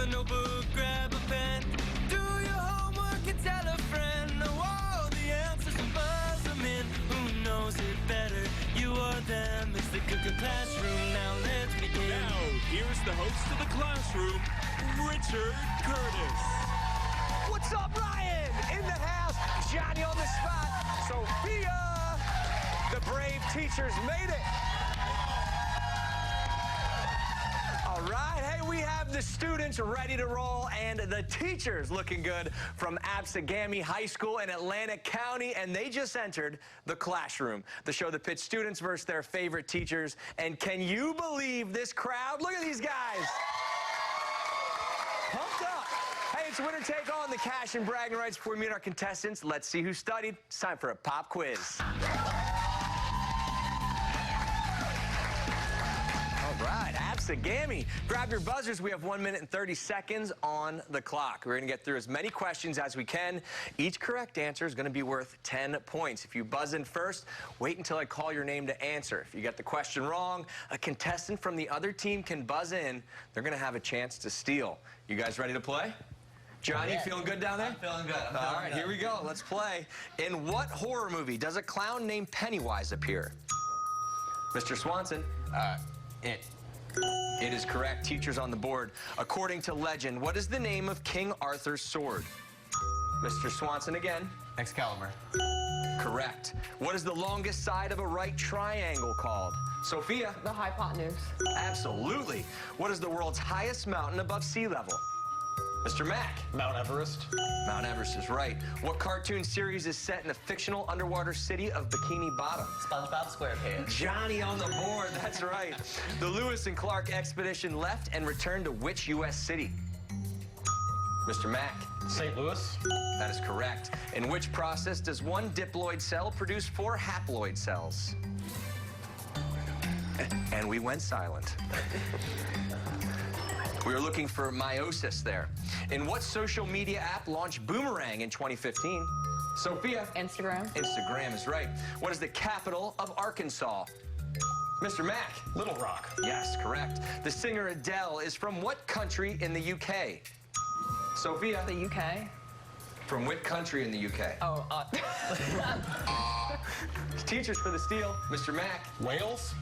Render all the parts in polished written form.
notebook, grab a pen. Do your homework and tell a friend. Know all the answers and buzz them in. Who knows it better, you or them? It's the ClassH-Room, now let's begin. Now, here's the host of the ClassH-Room, Richard Curtis. What's up, Ryan? In the house, Johnny on the spot, Sophia. The brave teachers made it. All right, hey, we have the students ready to roll and the teachers looking good from Absegami High School in Atlantic County, and they just entered the ClassH-Room, the show that pits students versus their favorite teachers. And can you believe this crowd? Look at these guys. Pumped up. Hey, it's winner take all in the cash and bragging rights. Before we meet our contestants, let's see who studied. It's time for a pop quiz. All right, Absegami. Grab your buzzers. We have 1 minute and 30 seconds on the clock. We're going to get through as many questions as we can. Each correct answer is going to be worth 10 points. If you buzz in first, wait until I call your name to answer. If you get the question wrong, a contestant from the other team can buzz in. They're going to have a chance to steal. You guys ready to play? Johnny, you feeling good down there? I'm feeling good. All right, here we go. Let's play. In what horror movie does a clown named Pennywise appear? Mr. Swanson. It. It is correct. Teachers on the board. According to legend, what is the name of King Arthur's sword? Mr. Swanson again. Excalibur. Correct. What is the longest side of a right triangle called? Sophia. The hypotenuse. Absolutely. What is the world's highest mountain above sea level? Mr. Mack. Mount Everest. Mount Everest is right. What cartoon series is set in a fictional underwater city of Bikini Bottom? SpongeBob SquarePants. Johnny on the board, that's right. The Lewis and Clark expedition left and returned to which U.S. city? Mr. Mack. St. Louis. That is correct. In which process does one diploid cell produce 4 haploid cells? And we went silent. We were looking for meiosis there. In what social media app launched Boomerang in 2015? Sophia. Instagram. Instagram is right. What is the capital of Arkansas? Mr. Mack. Little Rock. Yes, correct. The singer Adele is from what country in the UK? Sophia. The UK. From what country in the UK? Oh, Teachers for the steal. Mr. Mack. Wales.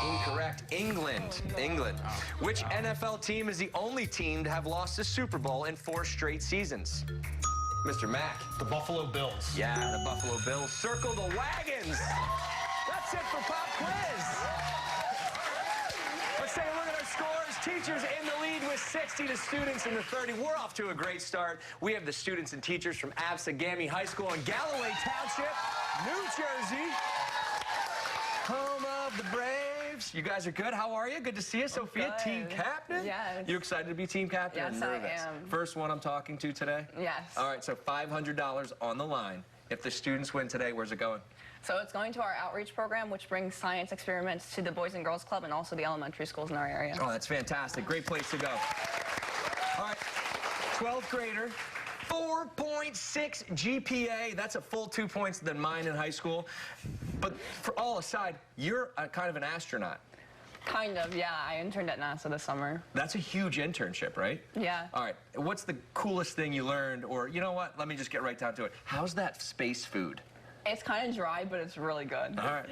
Incorrect. England. England. Which NFL team is the only team to have lost the Super Bowl in 4 straight seasons? Mr. Mack. The Buffalo Bills. Yeah, the Buffalo Bills. Circle the wagons. That's it for Pop Quiz. Let's take a look at our scores. Teachers in the lead with 60 to students in the 30. We're off to a great start. We have the students and teachers from Absegami High School in Galloway Township, New Jersey. Home of the Braves. You guys are good. How are you? Good to see you, Sophia. Good. Team captain? Yes. You excited to be team captain? Yes, or nervous? I am. First one I'm talking to today? Yes. All right, so $500 on the line. If the students win today, where's it going? So it's going to our outreach program, which brings science experiments to the Boys and Girls Club and also the elementary schools in our area. Oh, that's fantastic. Great place to go. All right, 12th grader. 4.6 GPA. That's a full 2 points than mine in high school. But for all aside, you're kind of an astronaut. Kind of, yeah. I interned at NASA this summer. That's a huge internship, right? Yeah. All right. What's the coolest thing you learned? Or, you know what? Let me just get right down to it. How's that space food? It's kind of dry, but it's really good. All right.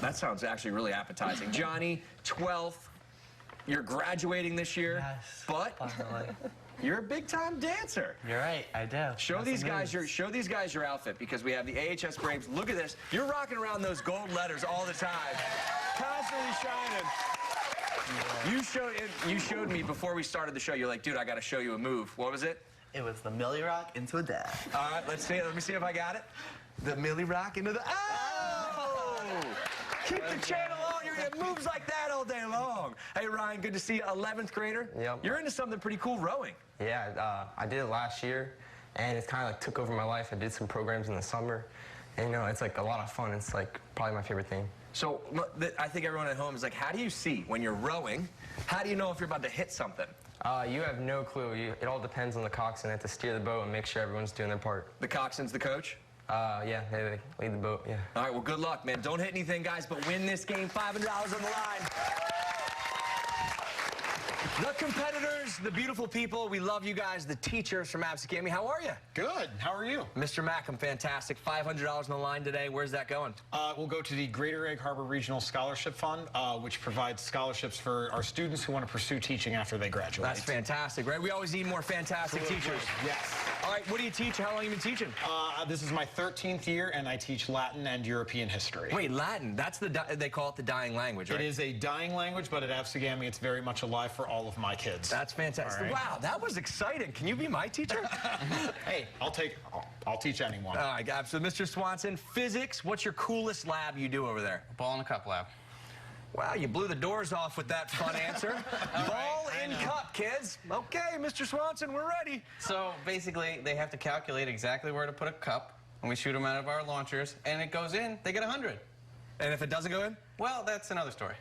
That sounds actually really appetizing. Johnny, 12th. You're graduating this year. Yes. But you're a big-time dancer. You're right, I do. Show these guys your outfit because we have the AHS Braves. Look at this. You're rocking around those gold letters all the time. Constantly shining. Yeah. You showed me before we started the show. You're like, dude, I got to show you a move. What was it? It was the Millie Rock into a dash. All right, let me see if I got it. The Millie Rock into the... Oh! Keep the channel on. It moves like that all day long. Hey, Ryan, good to see you. 11th grader. Yep. You're into something pretty cool, rowing. Yeah, I did it last year, and it's kind of like took over my life. I did some programs in the summer, and you know, it's like a lot of fun. It's like probably my favorite thing. So I think everyone at home is like, how do you see when you're rowing? How do you know if you're about to hit something? You have no clue. It all depends on the coxswain. They have to steer the boat and make sure everyone's doing their part. The coxswain's the coach? Yeah, they lead the boat, yeah. All right, well, good luck, man. Don't hit anything, guys, but win this game. $500 on the line. The competitors, the beautiful people, we love you guys, the teachers from Absegami. How are you? Good. How are you? Mr. Mack, I'm fantastic. $500 on the line today. Where's that going? We'll go to the Greater Egg Harbor Regional Scholarship Fund, which provides scholarships for our students who want to pursue teaching after they graduate. That's fantastic, right? We always need more fantastic teachers. Yes. All right, what do you teach? How long have you been teaching? This is my 13th year, and I teach Latin and European history. Wait, Latin? That's they call it the dying language, right? It is a dying language, but at Absegami, it's very much alive for all of my kids. That's fantastic. All right. Wow, that was exciting. Can you be my teacher? Hey, I'll teach anyone. All right, so Mr. Swanson, physics, what's your coolest lab you do over there? Ball in a cup lab. Wow, you blew the doors off with that fun answer. Ball in cup, kids. Okay, Mr. Swanson, we're ready. So basically, they have to calculate exactly where to put a cup, and we shoot them out of our launchers, and it goes in, they get 100. And if it doesn't go in? Well, that's another story.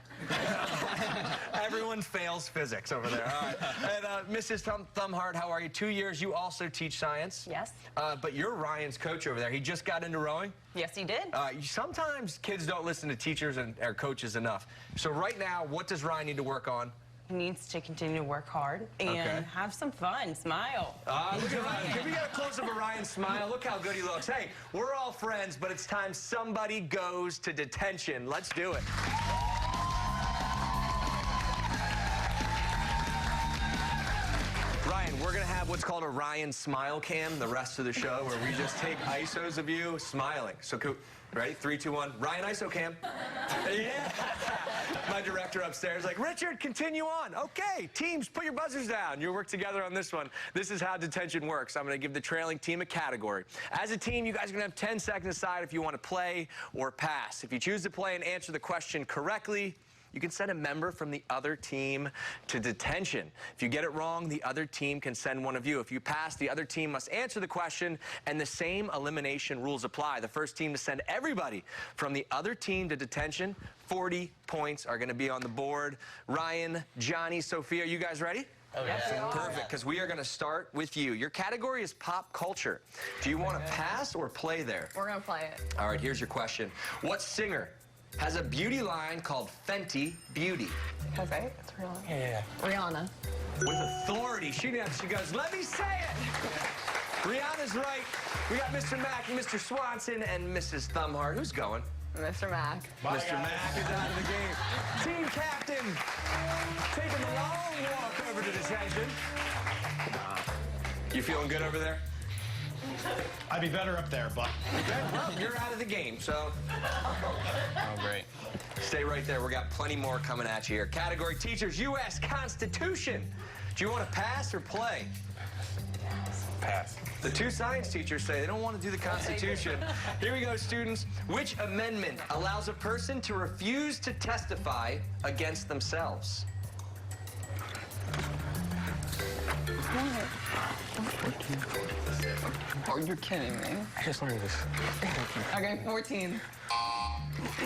Everyone fails physics over there. All right. And Mrs. Thumbheart, how are you? 2 years, you also teach science. Yes. But you're Ryan's coach over there. He just got into rowing. Yes, he did. Sometimes kids don't listen to teachers or coaches enough. So right now, what does Ryan need to work on? He needs to continue to work hard and have some fun. Smile. Look at Ryan. Can we get a close-up of Ryan's smile? Look how good he looks. Hey, we're all friends, but it's time somebody goes to detention. Let's do it. Ryan, we're going to have what's called a Ryan smile cam the rest of the show, where we just take ISOs of you smiling. So, ready? 3, 2, 1. Ryan ISO cam. Yeah. My director upstairs like, Richard, continue on. Okay, teams, put your buzzers down. You work together on this one. This is how detention works. I'm going to give the trailing team a category. As a team, you guys are going to have 10 seconds to decide if you want to play or pass. If you choose to play and answer the question correctly, you can send a member from the other team to detention. If you get it wrong, the other team can send one of you. If you pass, the other team must answer the question, and the same elimination rules apply. The first team to send everybody from the other team to detention, 40 points are going to be on the board. Ryan, Johnny, Sophia, you guys ready? Oh, yeah. Perfect, because we are going to start with you. Your category is pop culture. Do you want to pass or play there? We're going to play it. All right, here's your question. What singer has a beauty line called Fenty Beauty? Has it? It's real. Yeah. Rihanna. With authority, she goes, let me say it! Rihanna's right. We got Mr. Mack and Mr. Swanson and Mrs. Thumbheart. Who's going? Mr. Mack. Mr. Mack is out of the game. Team captain, taking the long walk over to detention. You feeling good over there? I'd be better up there, but... Okay, well, you're out of the game, so... Oh, great. Stay right there. We got plenty more coming at you here. Category teachers, U.S. Constitution. Do you want to pass or play? Pass. The two science teachers say they don't want to do the Constitution. Here we go, students. Which amendment allows a person to refuse to testify against themselves? Oh, you're kidding me. I just learned this. Okay, 14.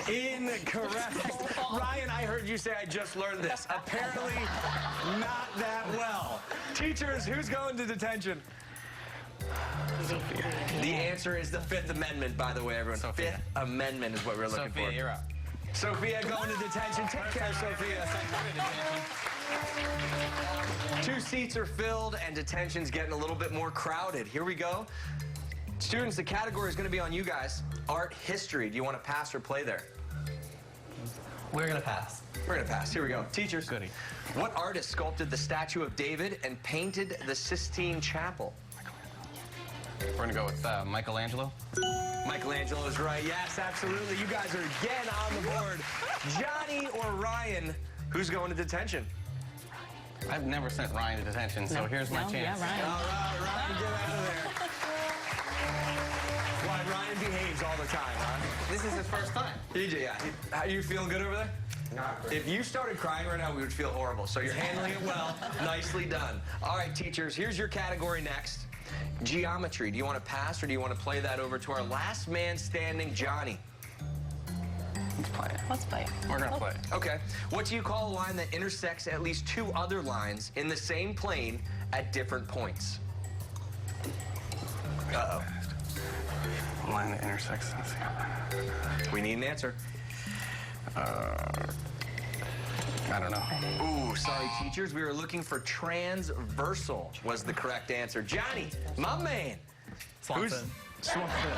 Incorrect. Ryan, I heard you say I just learned this. Apparently not that well. Teachers, who's going to detention? Sophia. The answer is the Fifth Amendment, by the way, everyone. Sophia. Fifth Amendment is what we're looking Sophia, for. you're up. Sophia going to detention. Take care, Sophia. 2 seats are filled, and detention's getting a little bit more crowded. Here we go. Students, the category is going to be on you guys. Art history. Do you want to pass or play there? We're going to pass. We're going to pass. Here we go. Teachers. Goody. What artist sculpted the statue of David and painted the Sistine Chapel? We're going to go with Michelangelo. Michelangelo is right. Yes, absolutely. You guys are again on the board. Johnny or Ryan, who's going to detention? I've never sent Ryan to detention, so here's my chance. Yeah, Ryan. All right, Ryan, get out of there. Why, Ryan behaves all the time, huh? This is his first time. EJ, yeah. How you feeling good over there? Not great. If you started crying right now, we would feel horrible. So you're handling it well. Nicely done. All right, teachers, here's your category next. Geometry. Do you want to pass or do you want to play that over to our last man standing, Johnny? Let's play it. Let's play it. We're going to play it. Okay. What do you call a line that intersects at least 2 other lines in the same plane at different points? Uh-oh. A line that intersects. We need an answer. I don't know. Ooh, sorry, teachers. We were looking for transversal was the correct answer. Johnny, my man. Swanson. Swanson.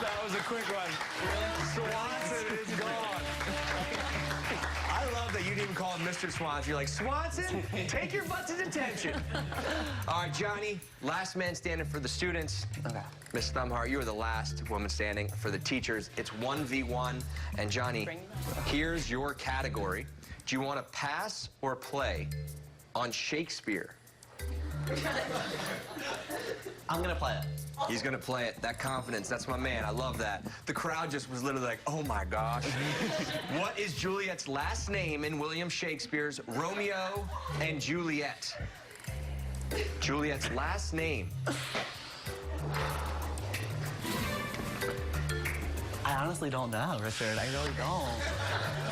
That was a quick one. Swanson is gone. I love that you didn't even call him Mr. Swanson. You're like, Swanson, take your butt to detention. All right, Johnny, last man standing for the students. Okay. Miss Thumbheart, you are the last woman standing for the teachers. It's 1v1. And Johnny, here's your category. Do you want to pass or play on Shakespeare? I'm gonna play it. He's gonna play it. That confidence, that's my man. I love that. The crowd just was literally like, oh my gosh. What is Juliet's last name in William Shakespeare's Romeo and Juliet? Juliet's last name. I honestly don't know, Richard. I really don't.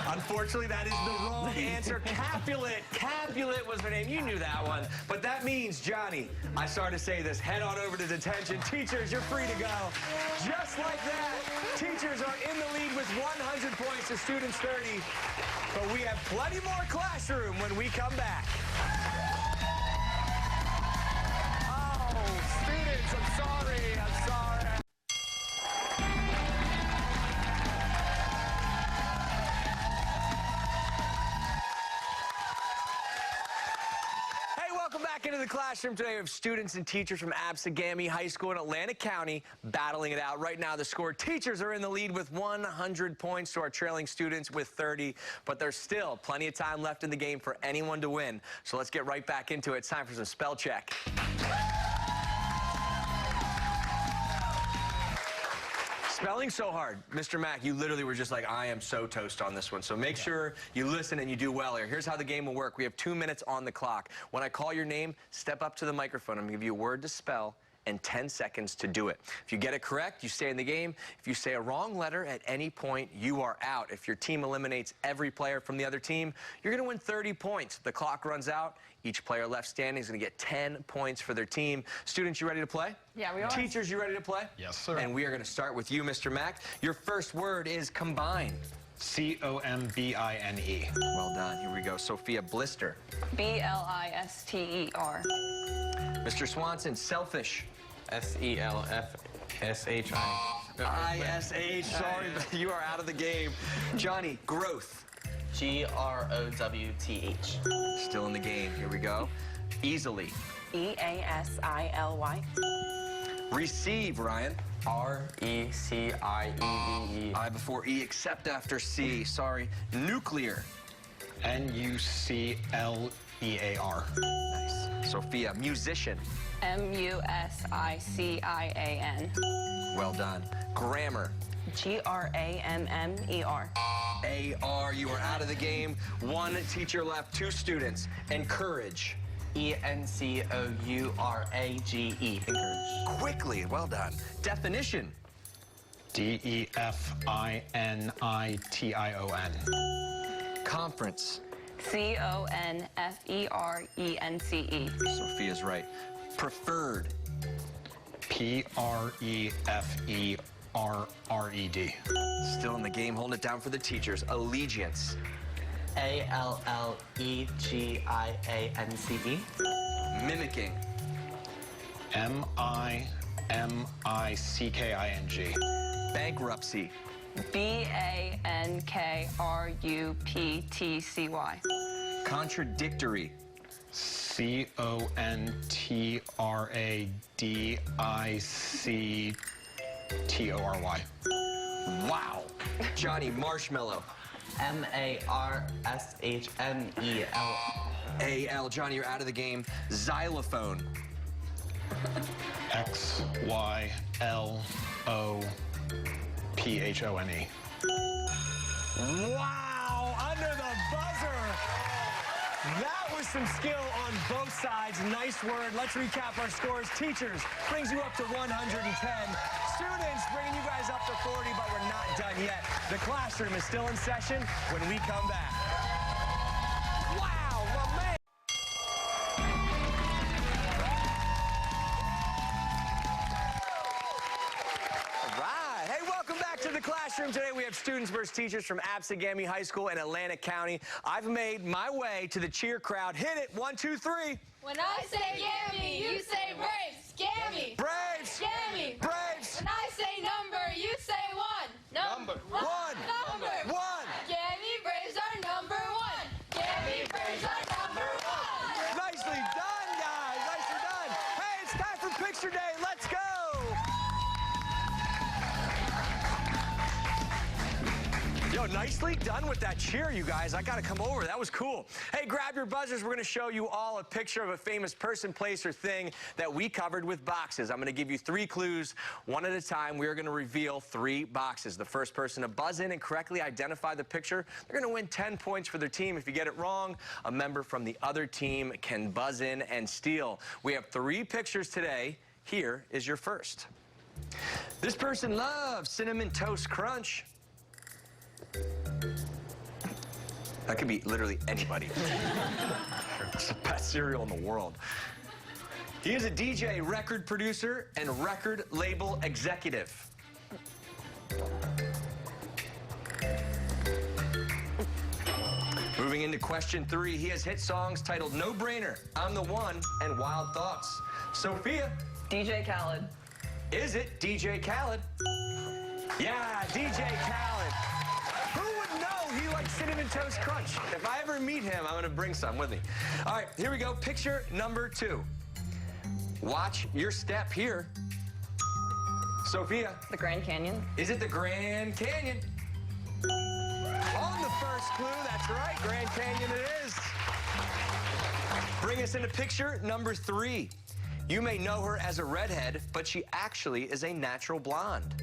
Unfortunately, that is the wrong answer. Capulet. Capulet was her name. You knew that one. But that means, Johnny, I started to say this, head on over to detention. Teachers, you're free to go. Just like that, teachers are in the lead with 100 points to students 30. But we have plenty more classroom when we come back. Oh, students, I'm sorry. I'm sorry. Into the classroom today of students and teachers from Absegami High School in Atlantic County battling it out. Right now, the score, teachers are in the lead with 100 points to our trailing students with 30, but there's still plenty of time left in the game for anyone to win. So let's get right back into it. It's time for some spell check. Spelling so hard. Mr. Mack, you literally were just like, I am so toast on this one. So make sure you listen and you do well here. Here's how the game will work. We have 2 minutes on the clock. When I call your name, step up to the microphone. I'm going to give you a word to spell and 10 seconds to do it. If you get it correct, you stay in the game. If you say a wrong letter at any point, you are out. If your team eliminates every player from the other team, you're going to win 30 points. The clock runs out. Each player left standing is going to get 10 points for their team. Students, you ready to play? Yeah, we are. Teachers, you ready to play? Yes, sir. And we are going to start with you, Mr. Mack. Your first word is combine. C-O-M-B-I-N-E. Well done. Here we go. Sophia, blister. B-L-I-S-T-E-R. Mr. Swanson, selfish. S-E-L-F-S-H-I. I-S-H. Sorry, but you are out of the game. Johnny, growth. G-R-O-W-T-H. Still in the game. Here we go. Easily. E-A-S-I-L-Y. Receive, Ryan. R-E-C-I-E-V-E. I before E, except after C. Sorry. Nuclear. N-U-C-L-E-A-R. Nice. Sophia, musician. M-U-S-I-C-I-A-N. Well done. Grammar. G-R-A-M-M-E-R. A-R, you are out of the game. One teacher left, 2 students. Encourage. E-N-C-O-U-R-A-G-E. Encourage. Quickly, well done. Definition. D-E-F-I-N-I-T-I-O-N. Conference. C-O-N-F-E-R-E-N-C-E. Sophia's right. Preferred. P-R-E-F-E-R-R-E-D. Still in the game, holding it down for the teachers. Allegiance. A-L-L-E-G-I-A-N-C-E. Mimicking. M-I-M-I-C-K-I-N-G. Bankruptcy. B-A-N-K-R-U-P-T-C-Y. Contradictory. C-O-N-T-R-A-D-I-C-T-O-R-Y. Wow. Johnny, marshmallow. M-A-R-S-H-M-E-L. A-L. Johnny, you're out of the game. Xylophone. X-Y-L-O-P-H-O-N-E. Wow, under the buzzer. That was some skill on both sides. Nice word. Let's recap our scores. Teachers brings you up to 110. Students bringing you guys up to 40, but we're not done yet. The classroom is still in session when we come back. Wow, my man. All right. Hey, welcome back to the classroom. Classroom today, we have students versus teachers from Absegami High School in Atlantic County. I've made my way to the cheer crowd. Hit it. 1, 2, 3. When I say Gammy, you say Braves. Gammy. Braves. Gammy. Braves. When I say number, you say one. Number. One. Number. One. Gammy Braves are number one. Gammy Braves are number one. Nicely done, guys. Nicely done. Hey, it's time for picture day. Let's go. Yo, nicely done with that cheer, you guys. I gotta come over. That was cool. Hey, grab your buzzers. We're gonna show you all a picture of a famous person, place, or thing that we covered with boxes. I'm gonna give you 3 clues, one at a time. We're gonna reveal 3 boxes. The first person to buzz in and correctly identify the picture, they're gonna win 10 points for their team. If you get it wrong, a member from the other team can buzz in and steal. We have 3 pictures today. Here is your first. This person loves Cinnamon Toast Crunch. That could be literally anybody. It's the best cereal in the world. He is a DJ, record producer, and record label executive. Moving into question 3, he has hit songs titled No Brainer, I'm the One, and Wild Thoughts. Sophia. DJ Khaled. Is it DJ Khaled? Yeah, DJ Khaled. Who would know he likes Cinnamon Toast Crunch? If I ever meet him, I'm going to bring some with me. All right, here we go. Picture number 2. Watch your step here. Sophia. The Grand Canyon. Is it the Grand Canyon? On the first clue, that's right. Grand Canyon it is. Bring us into picture number 3. You may know her as a redhead, but she actually is a natural blonde.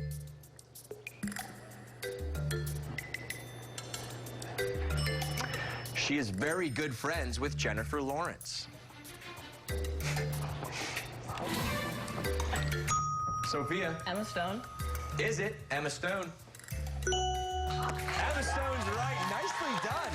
She is very good friends with Jennifer Lawrence. Sophia. Emma Stone. Is it Emma Stone? Emma Stone's right. Nicely done.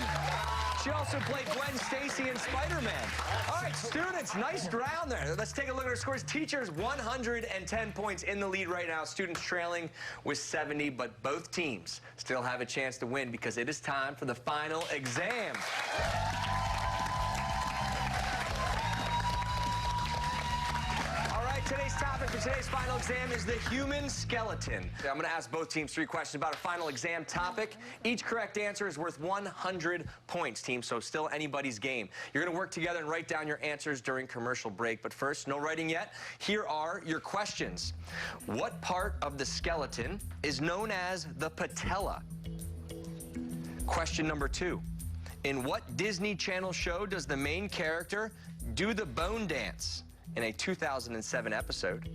She also played Gwen Stacy in Spider-Man. All right, students, nice round there. Let's take a look at our scores. Teachers, 110 points in the lead right now. Students trailing with 70, but both teams still have a chance to win because it is time for the final exam. Today's topic for today's final exam is the human skeleton. I'm going to ask both teams 3 questions about a final exam topic. Each correct answer is worth 100 points, team, so still anybody's game. You're going to work together and write down your answers during commercial break. But first, no writing yet. Here are your questions. What part of the skeleton is known as the patella? Question number 2. In what Disney Channel show does the main character do the bone dance? In a 2007 episode.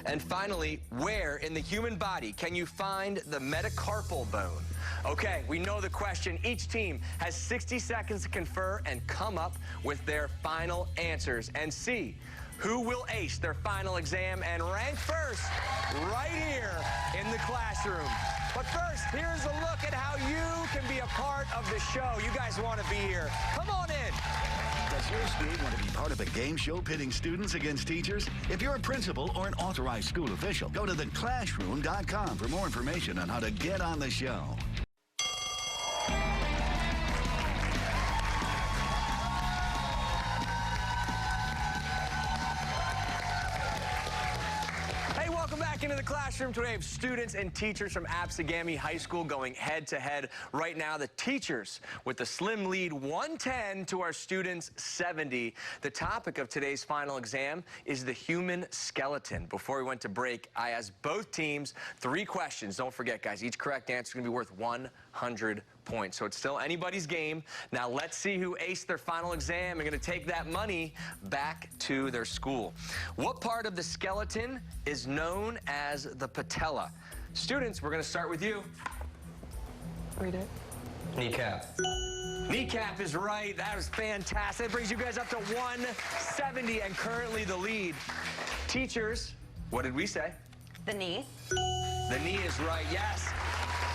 And finally, where in the human body can you find the metacarpal bone? Okay, we know the question. Each team has 60 seconds to confer and come up with their final answers and see who will ace their final exam and rank first right here in the classroom. But first, here's a look at how you can be a part of the show. You guys want to be here. Come on in. Does your school want to be part of a game show pitting students against teachers? If you're a principal or an authorized school official, go to ClassH-Room.com for more information on how to get on the show. Into the classroom today of students and teachers from Absegami High School going head-to-head right now. The teachers with the slim lead 110 to our students 70. The topic of today's final exam is the human skeleton. Before we went to break, I asked both teams 3 questions. Don't forget, guys, each correct answer is going to be worth 100 points. So it's still anybody's game. Now let's see who aced their final exam and going to take that money back to their school. What part of the skeleton is known as the patella? Students, we're going to start with you. Read it. Kneecap. Kneecap is right. That was fantastic. That brings you guys up to 170 and currently the lead. Teachers, what did we say? The knee. The knee is right, yes.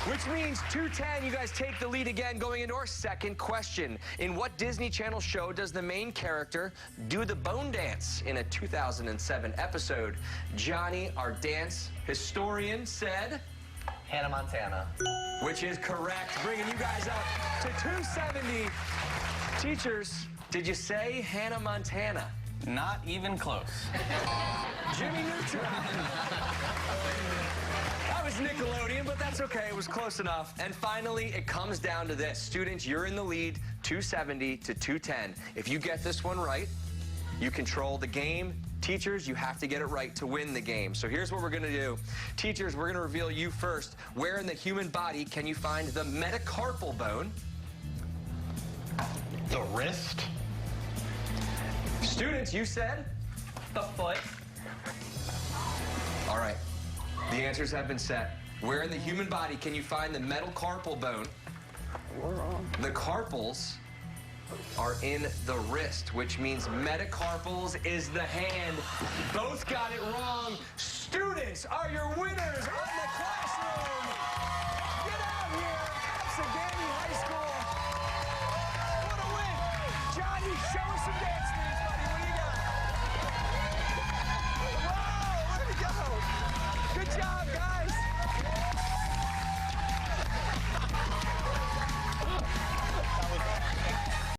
Which means 210, you guys take the lead again going into our second question. In what Disney Channel show does the main character do the bone dance in a 2007 episode? Johnny, our dance historian, said... Hannah Montana. Which is correct, bringing you guys up to 270. Teachers, did you say Hannah Montana? Not even close. Jimmy Neutron. That was Nickelodeon, but that's okay. It was close enough. And finally, it comes down to this. Students, you're in the lead, 270 to 210. If you get this one right, you control the game. Teachers, you have to get it right to win the game. So here's what we're going to do. Teachers, we're going to reveal you first. Where in the human body can you find the metacarpal bone? The wrist. Students, you said? The foot. All right. The answers have been set. Where in the human body can you find the metacarpal bone? We're wrong. The carpals are in the wrist, which means metacarpals is the hand. Both got it wrong. Students are your winners on the classroom.